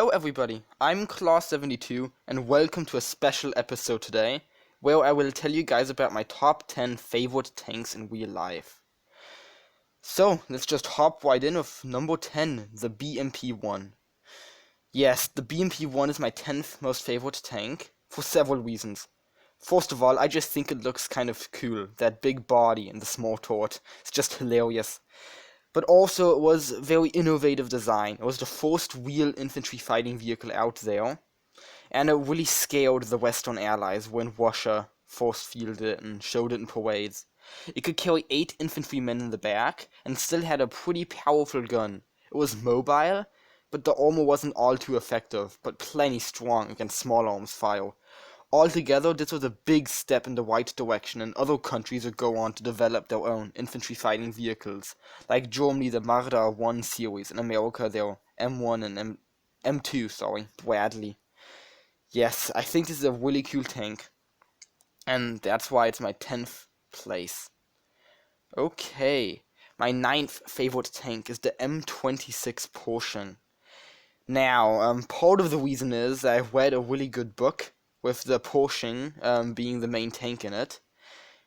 Hello everybody, I'm Claw72 and welcome to a special episode today where I will tell you guys about my top 10 favorite tanks in real life. So, let's just hop right in with number 10, the BMP-1. Yes, the BMP-1 is my 10th most favorite tank for several reasons. First of all, I just think it looks kind of cool, that big body and the small turret. It's just hilarious. But also it was very innovative design. It was the first real infantry fighting vehicle out there, and it really scared the Western allies when Russia force fielded it and showed it in parades. It could carry 8 infantrymen in the back, and still had a pretty powerful gun. It was mobile, but the armor wasn't all too effective, but plenty strong against small arms fire. Altogether, this was a big step in the right direction, and other countries would go on to develop their own infantry fighting vehicles, like Germany the Marder 1 series, and America their M1 and M2, Bradley. Yes, I think this is a really cool tank, and that's why it's my 10th place. Okay, my 9th favorite tank is the M26 Pershing. Now, part of the reason is I read a really good book with the Pershing being the main tank in it,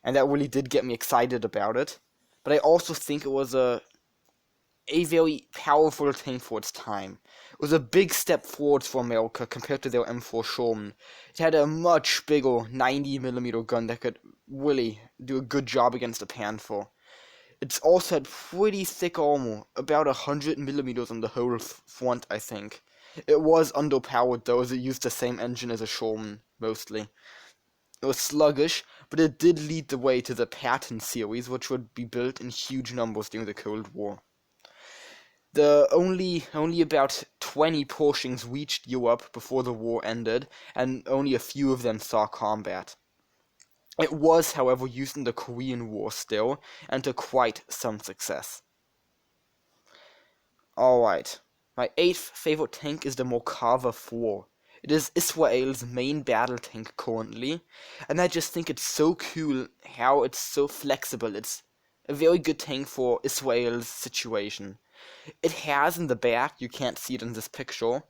and that really did get me excited about it. But I also think it was a very powerful tank for its time. It was a big step forwards for America compared to their M4 Sherman. It had a much bigger 90mm gun that could really do a good job against the Panther. It's also had pretty thick armor, about 100mm on the whole front, I think. It was underpowered though, as it used the same engine as a Sherman, mostly. It was sluggish, but it did lead the way to the Patton series, which would be built in huge numbers during the Cold War. Only about 20 Pershings reached Europe before the war ended, and only a few of them saw combat. It was, however, used in the Korean War still, and to quite some success. Alright, my 8th favorite tank is the Merkava 4. It is Israel's main battle tank currently, and I just think it's so cool how it's so flexible. It's a very good tank for Israel's situation. It has in the back, you can't see it in this picture,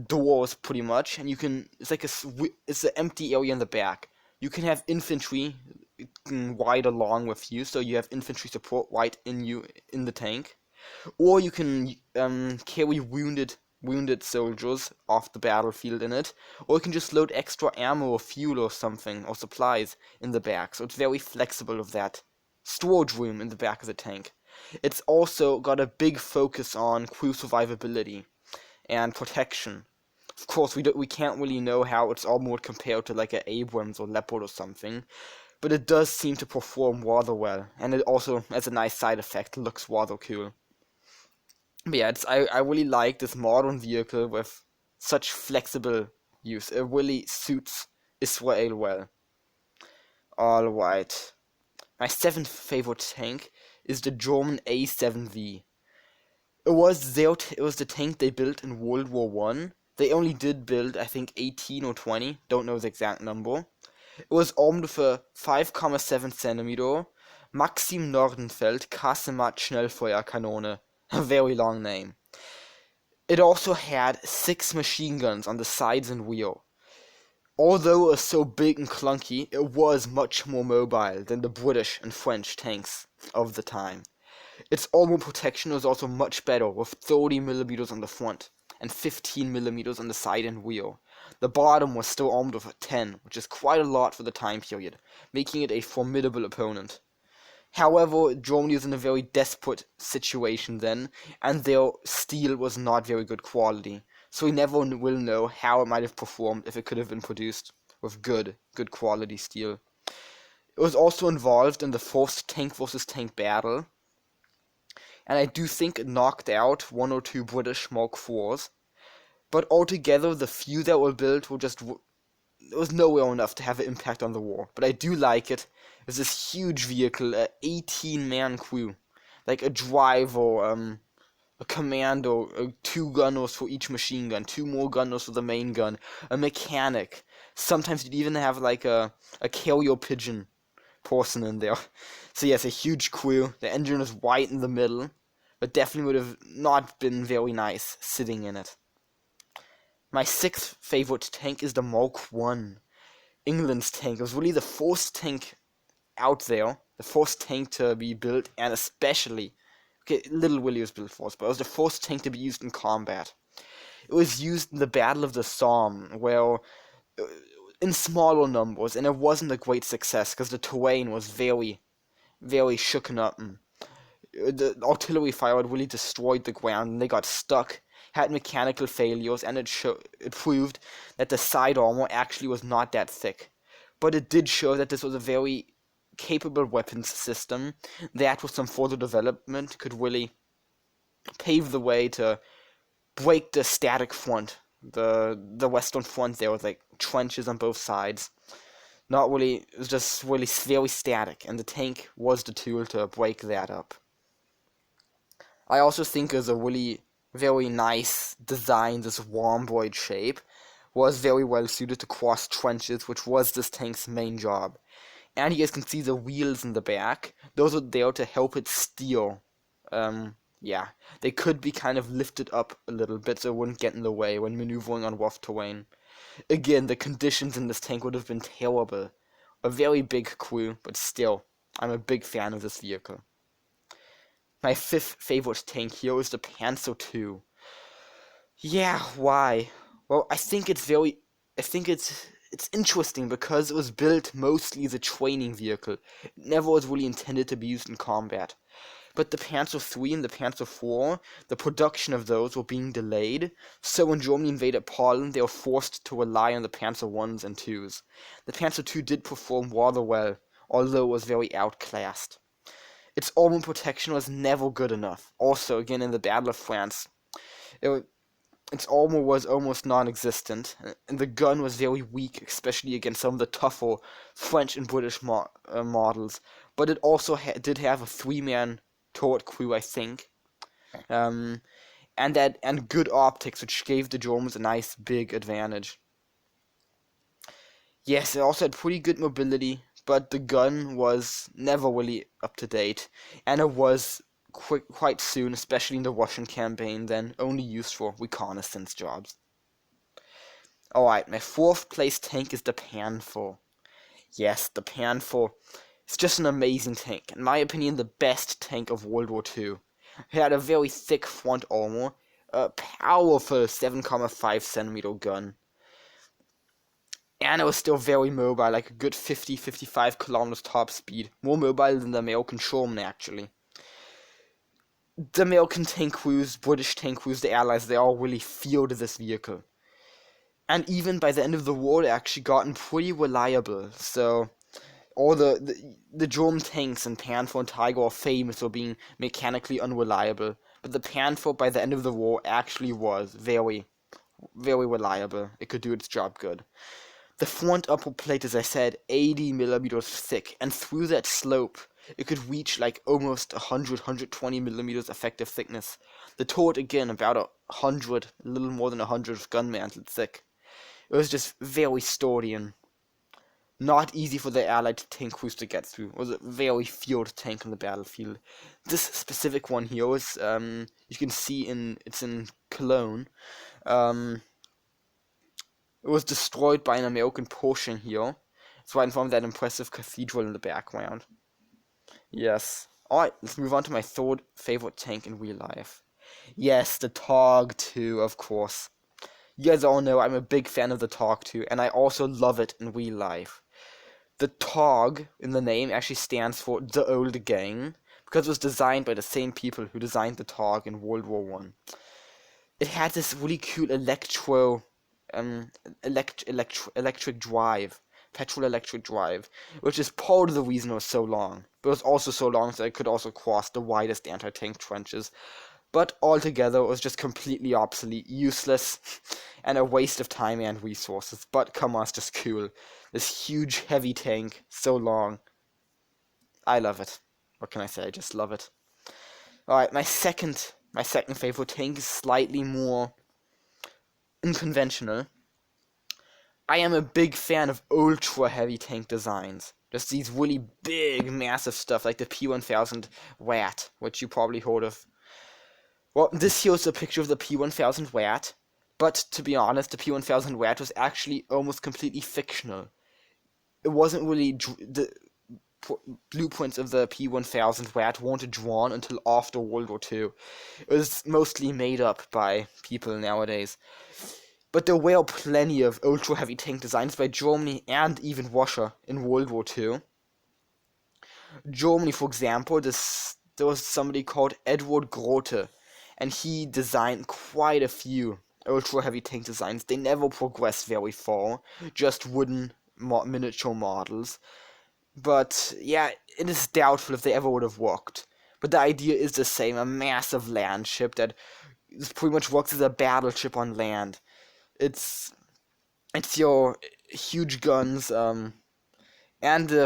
doors pretty much, and it's like it's an empty area in the back. You can have infantry ride along with you, so you have infantry support right in the tank. Or you can carry wounded soldiers off the battlefield in it, or you can just load extra ammo or fuel or something, or supplies in the back, so it's very flexible with that storage room in the back of the tank. It's also got a big focus on crew survivability and protection. Of course, we can't really know how its armor would compare to like an Abrams or Leopard or something, but it does seem to perform rather well, and it also, as a nice side effect, looks rather cool. But yeah, I really like this modern vehicle with such flexible use. It really suits Israel well. Alright. My 7th favorite tank is the German A7V. It was the tank they built in World War I. They only did build, I think, 18 or 20, don't know the exact number. It was armed with a 5,7 cm Maxim Nordenfeld Kasematt Schnellfeuerkanone. A very long name. It also had 6 machine guns on the sides and rear. Although it was so big and clunky, it was much more mobile than the British and French tanks of the time. Its armor protection was also much better, with 30mm on the front and 15mm on the side and rear. The bottom was still armed with a 10, which is quite a lot for the time period, making it a formidable opponent. However, Germany was in a very desperate situation then, and their steel was not very good quality, so we never will know how it might have performed if it could have been produced with good quality steel. It was also involved in the first tank versus tank battle, and I do think it knocked out 1 or 2 British Mark IVs, but altogether the few that were built were just it was nowhere enough to have an impact on the war. But I do like it. It's this huge vehicle, a 18-man crew, like a driver, a commander, 2 gunners for each machine gun, 2 more gunners for the main gun, a mechanic. Sometimes you'd even have like a carrier pigeon person in there. So yes, a huge crew. The engine is right in the middle, but definitely would have not been very nice sitting in it. My sixth favorite tank is the Mark 1. England's tank. It was really the first tank out there, the first tank to be built, and especially, okay, Little Willie was built first, but it was the first tank to be used in combat. It was used in the Battle of the Somme, where in smaller numbers, and it wasn't a great success because the terrain was very, very shooken up. And the artillery fire had really destroyed the ground, and they got stuck, had mechanical failures, and it proved that the side armor actually was not that thick. But it did show that this was a very capable weapons system that, with some further development, could really pave the way to break the static front, the western front there with like trenches on both sides. Not really, it was just really very static, and the tank was the tool to break that up. I also think as a really very nice design, this rhomboid shape was very well suited to cross trenches, which was this tank's main job. And you guys can see the wheels in the back. Those are there to help it steer. Yeah, they could be kind of lifted up a little bit so it wouldn't get in the way when maneuvering on rough terrain. Again, the conditions in this tank would have been terrible. A very big crew, but still, I'm a big fan of this vehicle. My fifth favorite tank here is the Panzer II. Yeah, why? Well, I think it's interesting because it was built mostly as a training vehicle. It never was really intended to be used in combat. But the Panzer III and the Panzer IV, the production of those were being delayed, so when Germany invaded Poland, they were forced to rely on the Panzer Is and IIs. The Panzer II did perform rather well, although it was very outclassed. Its armor protection was never good enough. Also, again, in the Battle of France, its armor was almost non-existent, and the gun was very weak, especially against some of the tougher French and British models. But it also did have a three-man turret crew, I think, and good optics, which gave the Germans a nice big advantage. Yes, it also had pretty good mobility, but the gun was never really up to date, and it was quite soon, especially in the Russian campaign, then only used for reconnaissance jobs. Alright, my fourth place tank is the Panzer. Yes, the Panzer. It's just an amazing tank. In my opinion, the best tank of World War II. It had a very thick front armor, a powerful 7.5 centimeter gun, and it was still very mobile, like a good 50-55 kilometers top speed. More mobile than the American Sherman, actually. The American tank crews, British tank crews, the Allies, they all really fielded this vehicle. And even by the end of the war, it actually gotten pretty reliable. So, all the German tanks and Panzer and Tiger are famous for being mechanically unreliable. But the Panzer, by the end of the war, actually was very, very reliable. It could do its job good. The front upper plate, as I said, 80 millimeters thick, and through that slope, it could reach like almost 120 millimeters effective thickness. The turret, again, about 100, a little more than 100 gun mantle thick. It was just very sturdy and not easy for the Allied tank crews to get through. It was a very feared tank on the battlefield. This specific one here is, you can see it's in Cologne. It was destroyed by an American Pershing here. It's right in front of that impressive cathedral in the background. Yes. Alright, let's move on to my third favorite tank in real life. Yes, the Tog 2, of course. You guys all know I'm a big fan of the Tog 2, and I also love it in real life. The Tog, in the name, actually stands for The Old Gang, because it was designed by the same people who designed the Tog in World War I. It had this really cool electric drive, petrol electric drive, which is part of the reason it was so long. But it was also so long that it could also cross the widest anti-tank trenches. But altogether, it was just completely obsolete, useless, and a waste of time and resources. But come on, it's just cool. This huge, heavy tank, so long. I love it. What can I say? I just love it. Alright, my second favorite tank is slightly more unconventional. I am a big fan of ultra heavy tank designs. Just these really big, massive stuff like the P1000 WAT, which you probably heard of. Well, this here is a picture of the P1000 WAT. But to be honest, the P1000 Rat was actually almost completely fictional. It wasn't really the blueprints of the P1000 Rat weren't drawn until after World War II. It was mostly made up by people nowadays. But there were plenty of ultra-heavy tank designs by Germany and even Russia in World War II. Germany, for example, there was somebody called Edward Grote, and he designed quite a few ultra-heavy tank designs. They never progressed very far, just wooden miniature models. But yeah, it is doubtful if they ever would have worked. But the idea is the same, a massive land ship that pretty much works as a battleship on land. It's your huge guns, and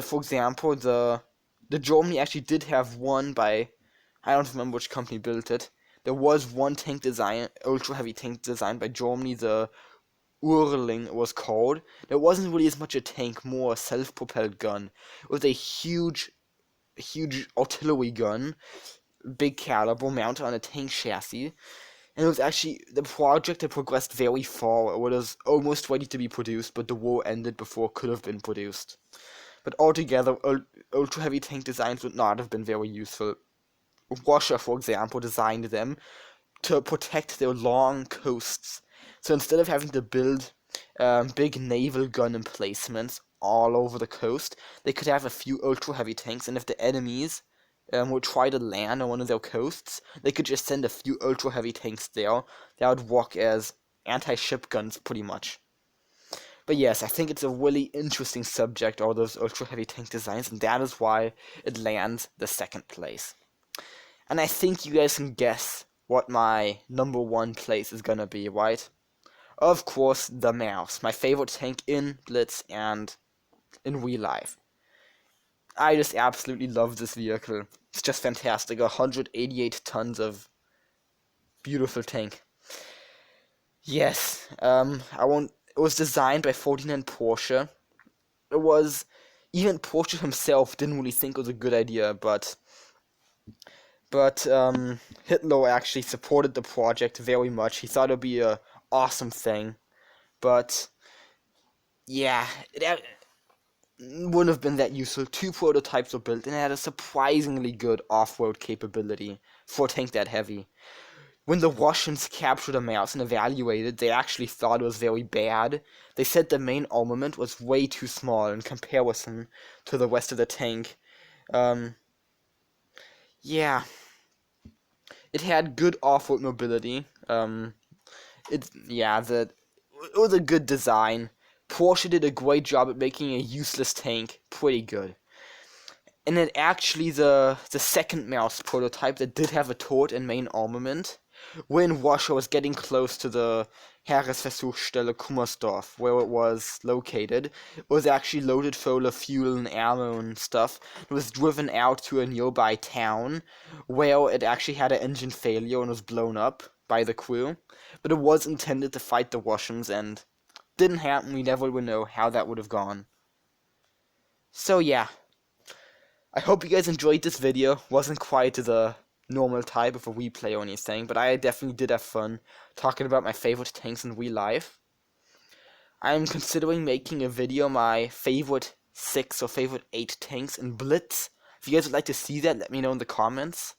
for example, the Germany actually did have one by, I don't remember which company built it. There was one tank design, ultra heavy tank design by Germany, the Urling it was called. It wasn't really as much a tank, more a self-propelled gun. It was a huge artillery gun, big caliber, mounted on a tank chassis. And it was actually, the project had progressed very far. It was almost ready to be produced, but the war ended before it could have been produced. But altogether, ultra-heavy tank designs would not have been very useful. Russia, for example, designed them to protect their long coasts. So instead of having to build big naval gun emplacements all over the coast, they could have a few ultra-heavy tanks, and if the enemies would try to land on one of their coasts, they could just send a few ultra-heavy tanks there that would work as anti-ship guns, pretty much. But yes, I think it's a really interesting subject, all those ultra-heavy tank designs, and that is why it lands the second place. And I think you guys can guess what my number one place is gonna be, right? Of course, the Maus, my favorite tank in Blitz and in real life. I just absolutely love this vehicle. It's just fantastic. 188 tons of beautiful tank. Yes, it was designed by Ferdinand Porsche. Even Porsche himself didn't really think it was a good idea, but Hitler actually supported the project very much. He thought it would be a awesome thing, but yeah, it wouldn't have been that useful. 2 prototypes were built and it had a surprisingly good off-road capability for a tank that heavy. When the Russians captured the Maus and evaluated, they actually thought it was very bad. They said the main armament was way too small in comparison to the rest of the tank. Yeah, it had good off-road mobility. It was a good design. Porsche did a great job at making a useless tank pretty good. And then actually the second Maus prototype that did have a turret and main armament, when Russia was getting close to the Heeresversuchsstelle Kummersdorf, where it was located, it was actually loaded full of fuel and ammo and stuff. It was driven out to a nearby town, where it actually had an engine failure and was blown up by the crew. But it was intended to fight the Russians, and didn't happen. We never will know how that would have gone. So yeah, I hope you guys enjoyed this video. Wasn't quite the normal type of a replay or anything, but I definitely did have fun talking about my favorite tanks in real life. I'm considering making a video my favorite 6 or favorite 8 tanks in Blitz. If you guys would like to see that, let me know in the comments.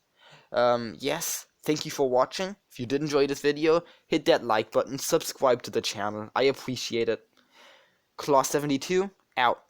Yes, thank you for watching. If you did enjoy this video, hit that like button, subscribe to the channel. I appreciate it. Claw72, out.